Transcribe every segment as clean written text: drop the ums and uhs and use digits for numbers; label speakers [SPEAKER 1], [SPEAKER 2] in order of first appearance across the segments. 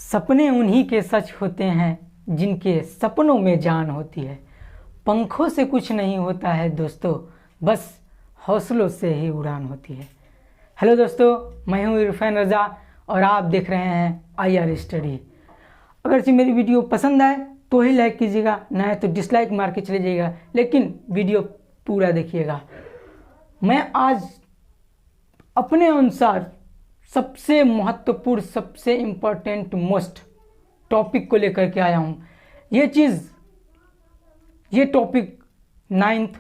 [SPEAKER 1] सपने उन्हीं के सच होते हैं जिनके सपनों में जान होती है। पंखों से कुछ नहीं होता है दोस्तों, बस हौसलों से ही उड़ान होती है। हेलो दोस्तों, मैं हूं इरफान रज़ा और आप देख रहे हैं IR स्टडी। अगर से मेरी वीडियो पसंद आए तो ही लाइक कीजिएगा, ना है तो डिसलाइक मार के चले जाइएगा, लेकिन वीडियो पूरा देखिएगा। मैं आज अपने अनुसार सबसे महत्वपूर्ण, सबसे इम्पोर्टेंट मोस्ट टॉपिक को लेकर के आया हूँ। ये topic 9th,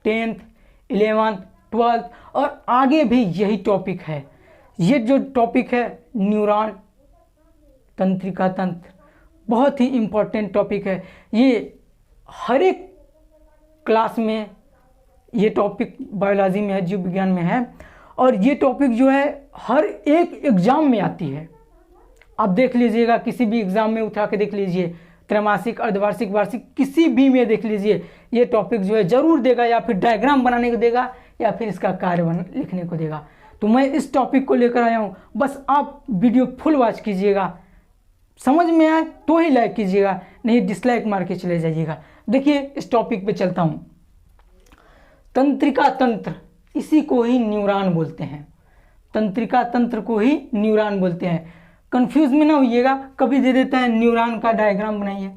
[SPEAKER 1] 10th, 11th, 12th और आगे भी यही टॉपिक है। ये जो टॉपिक है न्यूरॉन, तंत्रिका तंत्र, बहुत ही इम्पोर्टेंट टॉपिक है। ये हर एक क्लास में ये टॉपिक बायोलॉजी में है, जीव विज्ञान में है, और ये टॉपिक जो है हर एक एग्जाम में आती है। आप देख लीजिएगा, किसी भी एग्जाम में उठा के देख लीजिए, त्रैमासिक, अर्धवार्षिक, वार्षिक, किसी भी में देख लीजिए, ये टॉपिक जो है जरूर देगा, या फिर डायग्राम बनाने को देगा या फिर इसका कार्य लिखने को देगा। तो मैं इस टॉपिक को लेकर आया हूँ, बस आप वीडियो फुल वॉच कीजिएगा। समझ में आए तो ही लाइक कीजिएगा, नहीं डिसलाइक मार के चले जाइएगा। देखिए इस टॉपिक पे चलता हूँ। तंत्रिका तंत्र, इसी को ही न्यूरॉन बोलते हैं। तंत्रिका तंत्र को ही न्यूरॉन बोलते हैं। कंफ्यूज में ना होइएगा, कभी दे देता है न्यूरॉन का डायग्राम बनाइए,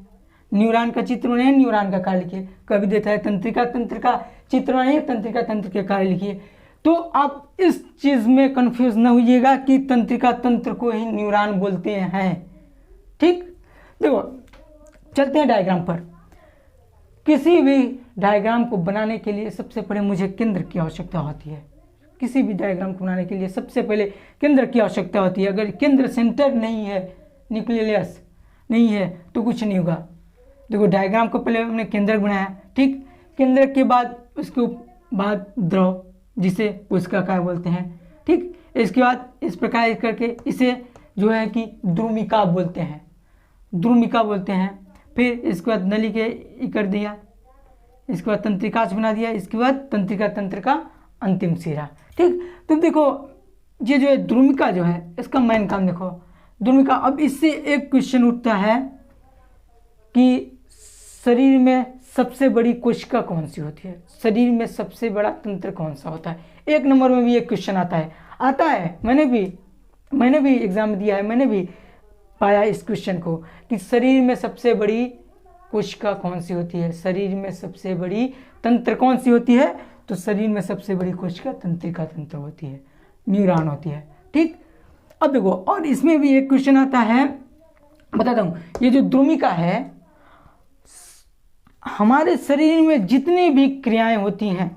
[SPEAKER 1] न्यूरॉन का चित्र बनाइए, न्यूरॉन का कार्य लिखिए। कभी देता है तंत्रिका तंत्र का चित्र बनाइए, तंत्रिका तंत्र के कार्य लिखिए। तो आप इस चीज में कंफ्यूज ना होइएगा कि तंत्रिका तंत्र को ही न्यूरॉन बोलते हैं। ठीक, देखो चलते हैं डायग्राम पर। किसी भी डायग्राम को बनाने के लिए सबसे पहले मुझे केंद्र की आवश्यकता होती है। किसी भी डायग्राम को बनाने के लिए सबसे पहले केंद्र की आवश्यकता होती है। अगर केंद्र सेंटर नहीं है, न्यूक्लियस नहीं है, तो कुछ नहीं होगा। देखो डायग्राम को पहले हमने केंद्र बनाया, ठीक, केंद्र के बाद उसके बाद द्रव, जिसे कोशिका काय बोलते हैं, ठीक। इसके बाद इस प्रकार करके इसे जो है कि द्रुमिका बोलते हैं, द्रुमिका बोलते हैं। फिर इसके बाद नली के कर दिया, इसके बाद तंत्रिकाच बना दिया, इसके बाद तंत्रिका तंत्र का अंतिम सिरा, ठीक। तो देखो ये जो है द्रुमिका जो है, इसका मेन काम देखो द्रुमिका। अब इससे एक क्वेश्चन उठता है कि शरीर में सबसे बड़ी कोशिका कौन सी होती है, शरीर में सबसे बड़ा तंत्र कौन सा होता है। 1 नंबर में भी एक क्वेश्चन आता है। मैंने भी एग्जाम में दिया है, मैंने भी पाया इस क्वेश्चन को कि शरीर में सबसे बड़ी कोशिका कौन सी होती है, शरीर में सबसे बड़ी तंत्र कौन सी होती है। तो शरीर में सबसे बड़ी कोशिका तंत्रिका तंत्र होती है, न्यूरॉन होती है, ठीक। अब देखो, और इसमें भी एक क्वेश्चन आता है, बताता हूँ। ये जो द्रुमिका है, हमारे शरीर में जितनी भी क्रियाएं होती हैं,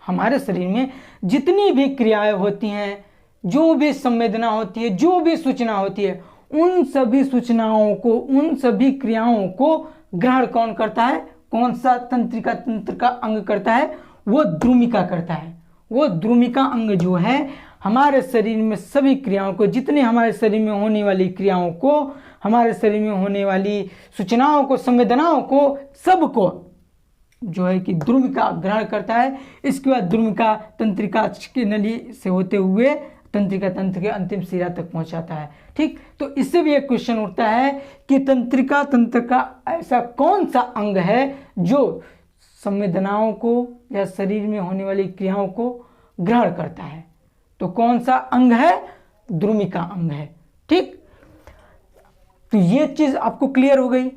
[SPEAKER 1] हमारे शरीर में जितनी भी क्रियाएं होती हैं, जो भी संवेदना होती है, जो भी सूचना होती है, उन सभी सूचनाओं को, उन सभी क्रियाओं को ग्रहण कौन करता है, कौन सा तंत्रिका तंत्र का अंग करता है, वो द्रुमिका करता है। वो द्रुमिका अंग जो है हमारे शरीर में सभी क्रियाओं को, जितने हमारे शरीर में होने वाली क्रियाओं को, हमारे शरीर में होने वाली सूचनाओं को, संवेदनाओं को, सबको जो है कि द्रुमिका ग्रहण करता है। इसके बाद द्रुमिका तंत्रिका की नली से होते हुए तंत्रिका तंत्र के अंतिम सिरा तक पहुंचाता है, ठीक। तो इससे भी एक क्वेश्चन उठता है कि तंत्रिका तंत्र का ऐसा कौन सा अंग है जो संवेदनाओं को या शरीर में होने वाली क्रियाओं को ग्रहण करता है। तो कौन सा अंग है, द्रुमिका अंग है, ठीक। तो ये चीज आपको क्लियर हो गई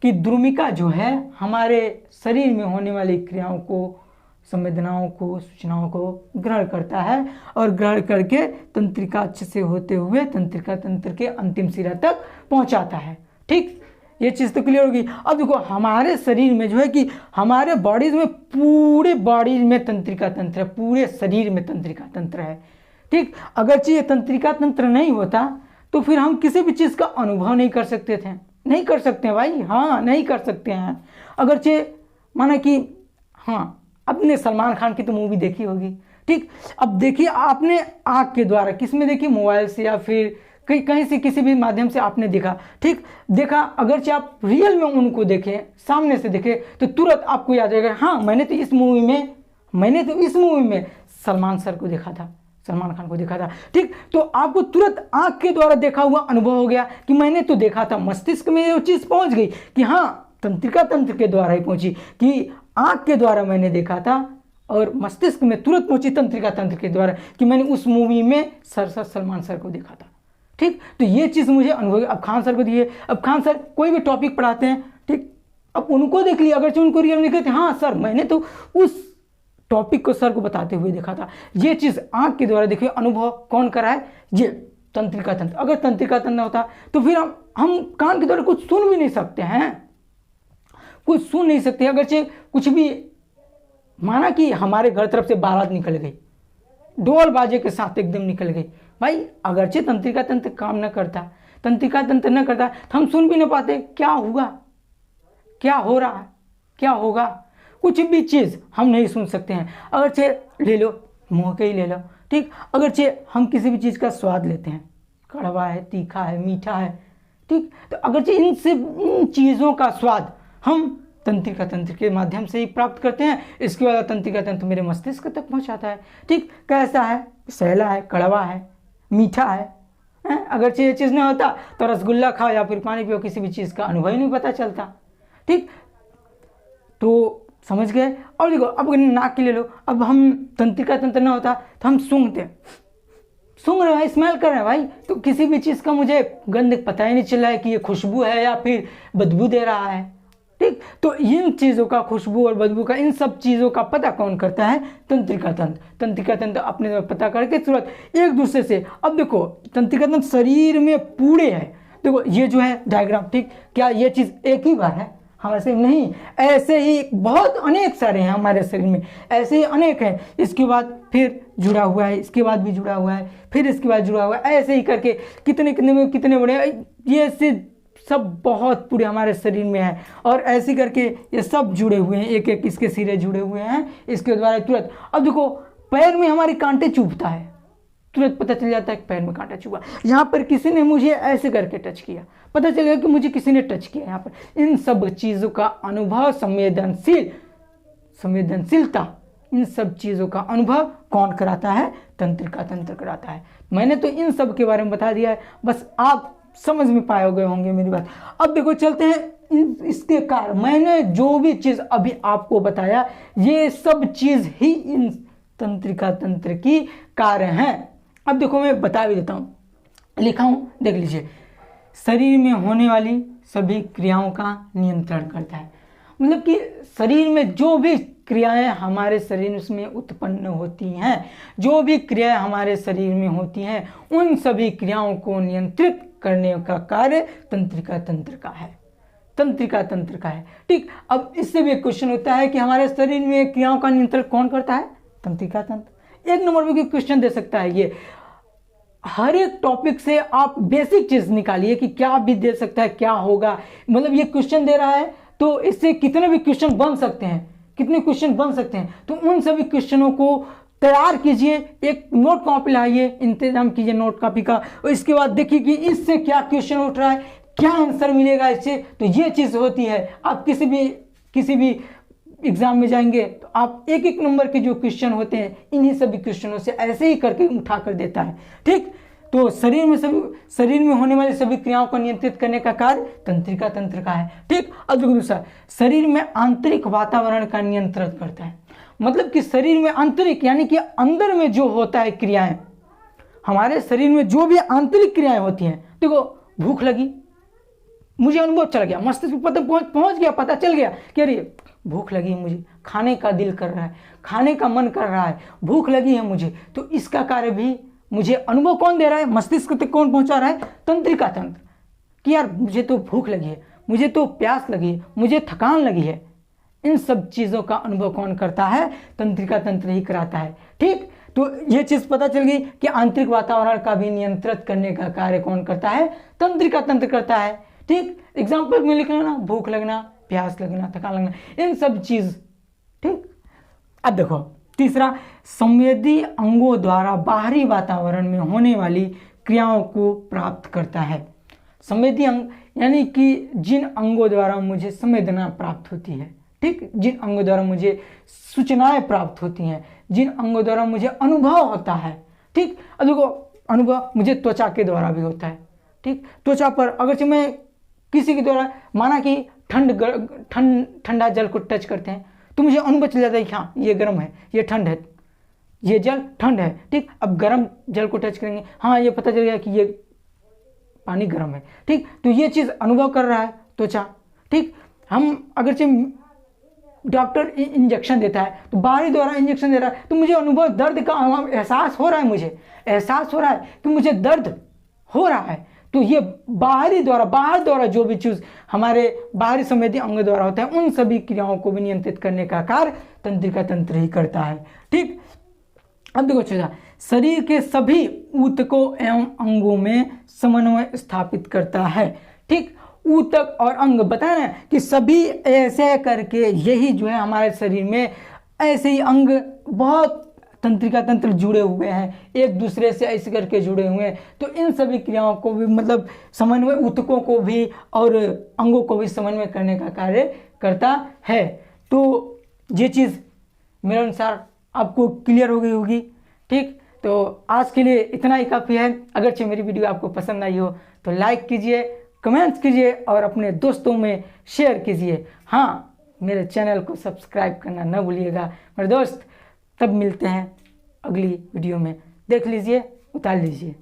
[SPEAKER 1] कि द्रुमिका जो है हमारे शरीर में होने वाली क्रियाओं को, संवेदनाओं को, सूचनाओं को ग्रहण करता है और ग्रहण करके तंत्रिकाक्ष से होते हुए तंत्रिका तंत्र के अंतिम सिरा तक पहुंचाता है, ठीक। ये चीज़ तो क्लियर होगी। अब देखो हमारे शरीर में जो है कि हमारे बॉडीज में, पूरे बॉडीज में तंत्रिका तंत्र है, पूरे शरीर में तंत्रिका तंत्र है, ठीक। अगर ये तंत्रिका तंत्र नहीं होता तो फिर हम किसी भी चीज़ का अनुभव नहीं कर सकते थे, नहीं कर सकते हैं भाई, हाँ नहीं कर सकते हैं। अगर माना कि हाँ, आपने सलमान खान की तो मूवी देखी होगी, ठीक। अब देखिए आपने आँख के द्वारा, किस में देखी, मोबाइल से या फिर कहीं से, किसी भी माध्यम से आपने देखा, ठीक, देखा। अगर आप रियल में उनको देखें, सामने से देखें, तो तुरंत आपको याद आएगा, हाँ मैंने तो इस मूवी में सलमान सर को देखा था, सलमान खान को देखा था। ठीक, तो आपको तुरंत आंख के द्वारा देखा हुआ अनुभव हो गया कि मैंने तो देखा था, मस्तिष्क में वो चीज़ पहुंच गई कि हाँ तंत्रिका तंत्र के द्वारा ही पहुंची, कि आंख के द्वारा मैंने देखा था और मस्तिष्क में तुरंत पहुंची तंत्रिका तंत्र के द्वारा कि मैंने उस मूवी में सलमान सर को देखा था। ठीक, तो ये चीज़ मुझे अनुभव। अब खान सर को दिए, अब खान सर कोई भी टॉपिक पढ़ाते हैं, ठीक, अब उनको देख लिया, अगर उनको रियल में कहते हाँ सर मैंने तो उस टॉपिक को सर को बताते हुए देखा था। ये चीज़ आंख के द्वारा देखिए अनुभव कौन करा है, ये तंत्रिका तंत्र। अगर तंत्रिका तंत्र होता तो फिर हम कान के द्वारा कुछ सुन भी नहीं सकते हैं, कुछ सुन नहीं सकते। अगर कुछ भी माना कि हमारे घर तरफ से बारात निकल गई, ढोल बाजे के साथ एकदम निकल गई, भाई अगरचे तंत्रिका तंत्र काम न करता, तंत्रिका तंत्र न करता तो हम सुन भी नहीं पाते क्या हुआ, क्या हो रहा है, क्या होगा, कुछ भी चीज़ हम नहीं सुन सकते हैं। अगरचे ले लो, मुँह के ही ले लो, ठीक, अगरचे हम किसी भी चीज़ का स्वाद लेते हैं, कड़वा है, तीखा है, मीठा है, ठीक, तो अगरचे इन चीज़ों का स्वाद हम तंत्रिका तंत्र के माध्यम से ही प्राप्त करते हैं। इसके बाद तंत्रिका तंत्र मेरे मस्तिष्क तक पहुंचाता है। ठीक, कैसा है, सहला है, कड़वा है, मीठा है, अगर ये चीज़ नहीं होता तो रसगुल्ला खाओ या फिर पानी पियो, किसी भी चीज़ का अनुभव ही नहीं पता चलता। ठीक, तो समझ गए। और देखो अब नाक के ले लो, अब हम तंत्रिका तंत्र ना होता तो हम सूंघ रहे हैं, स्मेल कर रहे हैं भाई, तो किसी भी चीज़ का मुझे गंध पता ही नहीं चल रहा है कि ये खुशबू है या फिर बदबू दे रहा है। ठीक, तो इन चीज़ों का, खुशबू और बदबू का, इन सब चीज़ों का पता कौन करता है, तंत्रिका तंत्र। तंत्रिका तंत्र अपने पता करके तुरंत एक दूसरे से। अब देखो तंत्रिका तंत्र शरीर में पूरे है, देखो ये जो है डायग्राम, ठीक, क्या ये चीज़ एक ही बार है हमारे शरीर? नहीं, ऐसे ही बहुत अनेक सारे हैं हमारे शरीर में, ऐसे ही अनेक हैं। इसके बाद फिर जुड़ा हुआ है, इसके बाद भी जुड़ा हुआ है, फिर इसके बाद जुड़ा हुआ है, ऐसे ही करके कितने बड़े ये से सब बहुत पूरे हमारे शरीर में है। और ऐसे करके ये सब जुड़े हुए हैं, एक एक इसके सिरे जुड़े हुए हैं, इसके द्वारा तुरंत। अब देखो पैर में हमारे कांटे चुभता है, तुरंत पता चल जाता है कि पैर में कांटा चुभा, यहाँ पर किसी ने मुझे ऐसे करके टच किया, पता चल गया कि मुझे किसी ने टच किया यहाँ पर। इन सब चीज़ों का अनुभव, संवेदनशीलता, इन सब चीज़ों का अनुभव कौन कराता है, तंत्रिका तंत्र कराता है। मैंने तो इन सब के बारे में बता दिया है, बस आप समझ में पाए गए होंगे मेरी बात। अब देखो चलते हैं इसके कार्य। मैंने जो भी चीज़ अभी आपको बताया, ये सब चीज़ ही इन तंत्रिका तंत्र की कार्य हैं। अब देखो मैं बता भी देता हूँ, लिखा हूँ, देख लीजिए। शरीर में होने वाली सभी क्रियाओं का नियंत्रण करता है, मतलब कि शरीर में जो भी क्रियाएं हमारे शरीर में उत्पन्न होती हैं, जो भी क्रियाएं हमारे शरीर में होती हैं, उन सभी क्रियाओं को नियंत्रित करने का कार्य तंत्रिका तंत्र का है, तंत्रिका तंत्र का है। ठीक, अब इससे भी एक क्वेश्चन होता है कि हमारे शरीर में क्रियाओं का नियंत्रण कौन करता है, तंत्रिका तंत्र। एक नंबर में क्वेश्चन दे सकता है ये। हर एक टॉपिक से आप बेसिक चीज निकालिए कि क्या भी दे सकता है, क्या होगा, मतलब ये क्वेश्चन दे रहा है तो इससे कितने भी क्वेश्चन बन सकते हैं, कितने क्वेश्चन बन सकते हैं। तो उन सभी क्वेश्चनों को तैयार कीजिए, एक नोट कॉपी लाइए, इंतजाम कीजिए नोट कॉपी का, और इसके बाद देखिए कि इससे क्या क्वेश्चन उठ रहा है, क्या आंसर मिलेगा इससे। तो ये चीज़ होती है, आप किसी भी एग्जाम में जाएंगे तो आप एक एक नंबर के जो क्वेश्चन होते हैं, इन्हीं सभी क्वेश्चनों से ऐसे ही करके उठा कर देता है। ठीक, तो शरीर में होने वाली सभी क्रियाओं को नियंत्रित करने का कार्य तंत्रिका तंत्र का है। ठीक, अब देखो दूसरा, शरीर में आंतरिक वातावरण का नियंत्रण करता है, मतलब कि शरीर में आंतरिक यानी कि अंदर में जो होता है क्रियाएं, हमारे शरीर में जो भी आंतरिक क्रियाएं होती हैं। देखो भूख लगी, मुझे अनुभव चल गया, मस्तिष्क पर पहुंच गया, पता चल गया कि अरे भूख लगी है, मुझे खाने का दिल कर रहा है, खाने का मन कर रहा है, भूख लगी है मुझे। तो इसका कार्य भी मुझे अनुभव कौन दे रहा है, मस्तिष्क तक कौन पहुंचा रहा है, तंत्रिका तंत्र, कि यार मुझे तो भूख लगी है, मुझे तो प्यास लगी है, मुझे थकान लगी है। इन सब चीज़ों का अनुभव कौन करता है, तंत्रिका तंत्र ही कराता है। ठीक, तो ये चीज़ पता चल गई कि आंतरिक वातावरण का भी नियंत्रित करने का कार्य कौन करता है, तंत्रिका तंत्र करता है। ठीक, एग्जाम्पल में लिखना ना, भूख लगना, प्यास लगना, थकान लगना, इन सब चीज़। ठीक, अब देखो तीसरा, संवेदी अंगों द्वारा बाहरी वातावरण में होने वाली क्रियाओं को प्राप्त करता है। संवेदी अंग यानी कि जिन अंगों द्वारा मुझे संवेदना प्राप्त होती है, ठीक, जिन अंगों द्वारा मुझे सूचनाएं प्राप्त होती हैं, जिन अंगों द्वारा मुझे अनुभव होता है, ठीक। अब देखो अनुभव मुझे त्वचा के द्वारा भी होता है, ठीक। त्वचा पर अगर मैं किसी के द्वारा माना कि ठंडा जल को टच करते हैं तो मुझे अनुभव चल जाता है कि हाँ ये गर्म है, ये ठंड है, ये जल ठंड है, ठीक। अब गर्म जल को टच करेंगे, हाँ ये पता चल गया कि ये पानी गर्म है, ठीक। तो ये चीज़ अनुभव कर रहा है त्वचा, ठीक। हम अगर डॉक्टर इंजेक्शन देता है तो बाहरी द्वारा इंजेक्शन दे रहा है तो मुझे अनुभव दर्द का एहसास हो रहा है, मुझे एहसास हो रहा है कि मुझे दर्द हो रहा है। तो ये बाहर द्वारा जो भी चीज़ हमारे बाहरी संवेदी अंग द्वारा होता है उन सभी क्रियाओं को भी नियंत्रित करने का कार्य तंत्रिका तंत्र ही करता है, ठीक। अब देखो चूजा शरीर के सभी ऊतकों एवं अंगों में समन्वय स्थापित करता है, ठीक। ऊतक और अंग बताया ना कि सभी ऐसे करके यही जो है हमारे शरीर में ऐसे ही अंग बहुत तंत्रिका तंत्र जुड़े हुए हैं, एक दूसरे से ऐसे करके जुड़े हुए हैं। तो इन सभी क्रियाओं को भी मतलब समन्वय ऊतकों को भी और अंगों को भी समन्वय करने का कार्य करता है। तो ये चीज़ मेरे अनुसार आपको क्लियर हो गई होगी, ठीक। तो आज के लिए इतना ही काफ़ी है। अगर मेरी वीडियो आपको पसंद आई हो तो लाइक कीजिए, कमेंट्स कीजिए और अपने दोस्तों में शेयर कीजिए। हाँ, मेरे चैनल को सब्सक्राइब करना न भूलिएगा मेरे दोस्त। तब मिलते हैं अगली वीडियो में, देख लीजिए, उतार लीजिए।